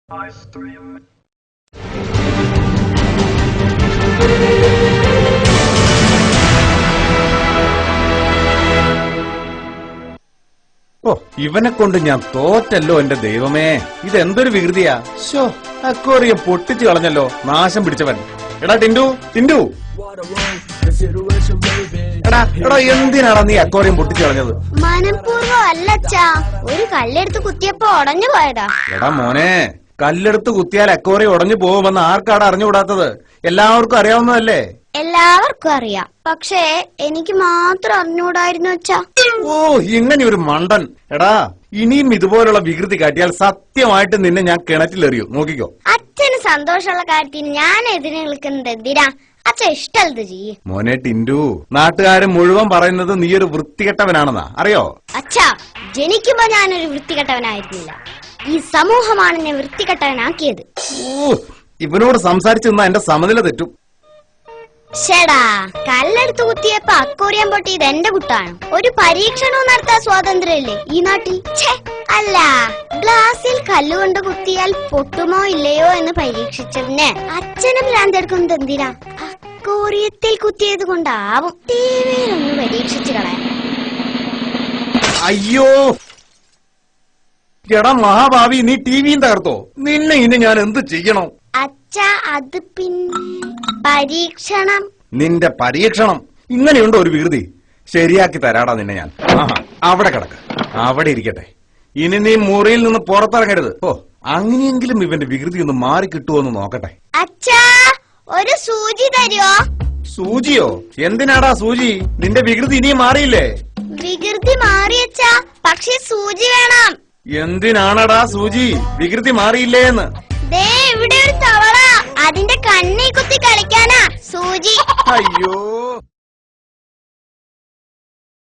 ഓ, ഇവനെ കൊണ്ട് ഞാൻ തോറ്റല്ലോ എന്റെ ദൈവമേ. ഇതെന്തൊരു വികൃതിയാ. ശോ, അക്വേറിയം പൊട്ടിച്ചു കളഞ്ഞല്ലോ, നാശം പിടിച്ചവൻ. എടാ ടിൻഡു, ടിൻഡു, എടാ എടാ, എന്തിനാടാ നീ അക്വേറിയം പൊട്ടിച്ചു കളഞ്ഞത്? മനഃപൂർവ്വം അല്ലച്ചാ, ഒരു കല്ലെടുത്ത് കുത്തിയപ്പോ ഉടഞ്ഞു പോയതാ. എടാ മോനെ, കല്ലെടുത്ത് കുത്തിയാൽ അക്വേറിയം ഉടഞ്ഞു പോകുമെന്ന് ആർക്കാടാ അറിഞ്ഞുകൂടാത്തത്? എല്ലാവർക്കും അറിയാവുന്നതല്ലേ? എല്ലാവർക്കും അറിയാം, പക്ഷേ എനിക്ക് മാത്രം അറിഞ്ഞുകൂടായിരുന്നു അച്ഛാ. ഓ, ഇങ്ങനെ ഒരു മണ്ടൻ. എടാ, ഇനിയും ഇതുപോലുള്ള വികൃതി കാട്ടിയാൽ സത്യമായിട്ട് നിന്നെ ഞാൻ കിണറ്റിലെറിയൂ, നോക്കിക്കോ. അച്ഛന് സന്തോഷമുള്ള കാര്യത്തിന് ഞാൻ എതിരെ നിൽക്കുന്നത് എന്തിനാ? അച്ഛൻ ഇഷ്ടമല്ലത് ചെയ്യ്. മോനെ ടിൻഡു, നാട്ടുകാര് മുഴുവൻ പറയുന്നത് നീ ഒരു വൃത്തികെട്ടവനാണെന്നാ, അറിയോ? അച്ഛാ, ജനിക്കുമ്പോ ഞാനൊരു വൃത്തികെട്ടവനായിരുന്നില്ല. ഈ സമൂഹമാണ് എന്നെ വൃത്തികെട്ടവനാക്കിയത്. ഓ, ഇവനോട് സംസാരിച്ചു നിന്നാ എന്റെ സമനില തെറ്റും. ഷേടാ, കല്ലെടുത്ത് കുത്തിയപ്പോ അക്വേറിയം പൊട്ടിയത് എന്റെ കുട്ടാണ്. ഒരു പരീക്ഷണവും നടത്താൻ സ്വാതന്ത്ര്യമില്ലേ ഈ നാട്ടിൽ? അല്ല, ഗ്ലാസിൽ കല്ലുകൊണ്ട് കുത്തിയാൽ പൊട്ടുമോ ഇല്ലയോ എന്ന് പരീക്ഷിച്ചതിന് അച്ഛനും ഭ്രാന്തെടുക്കുന്നത് എന്തിനാ? അക്വേറിയത്തിൽ കുത്തിയത് കൊണ്ടാവും. ടിവിയിലൊന്ന് പരീക്ഷിച്ചു കളയാൻ. അയ്യോ, എടാ മഹാഭാവി, നീ ടിവിയും തകർത്തോ? നിന്നെ ഇനി ഞാൻ എന്ത് ചെയ്യണം? അച്ഛാ, അത് പിന്നെ പരീക്ഷണം. നിന്റെ പരീക്ഷണം ഇങ്ങനെയുണ്ടോ ഒരു വികൃതി? ശരിയാക്കി തരാടാ നിന്നെ ഞാൻ. ആഹാ, അവിടെ കിടക്ക, അവിടെ ഇരിക്കട്ടെ. ഇനി നീ മുറിയിൽ നിന്ന് പുറത്തിറങ്ങരുത്. ഓ, അങ്ങനെയെങ്കിലും ഇവന്റെ വികൃതി ഒന്ന് മാറി കിട്ടുമോന്ന് നോക്കട്ടെ. അച്ഛാ, ഒരു സൂചി തരുവോ? സൂചിയോ? എന്തിനാടാ സൂചി? നിന്റെ വികൃതി ഇനിയും മാറിയില്ലേ? വികൃതി മാറിയച്ചാ, പക്ഷെ സൂചി വേണം. എന്തിനാണടാ സൂചി? വികൃതി മാറിയില്ലേന്ന്? ദേ, ഇവിടെ ഒരു തവള, അതിന്റെ കണ്ണി കുത്തി കളിക്കാനാ സൂചി. അയ്യോ.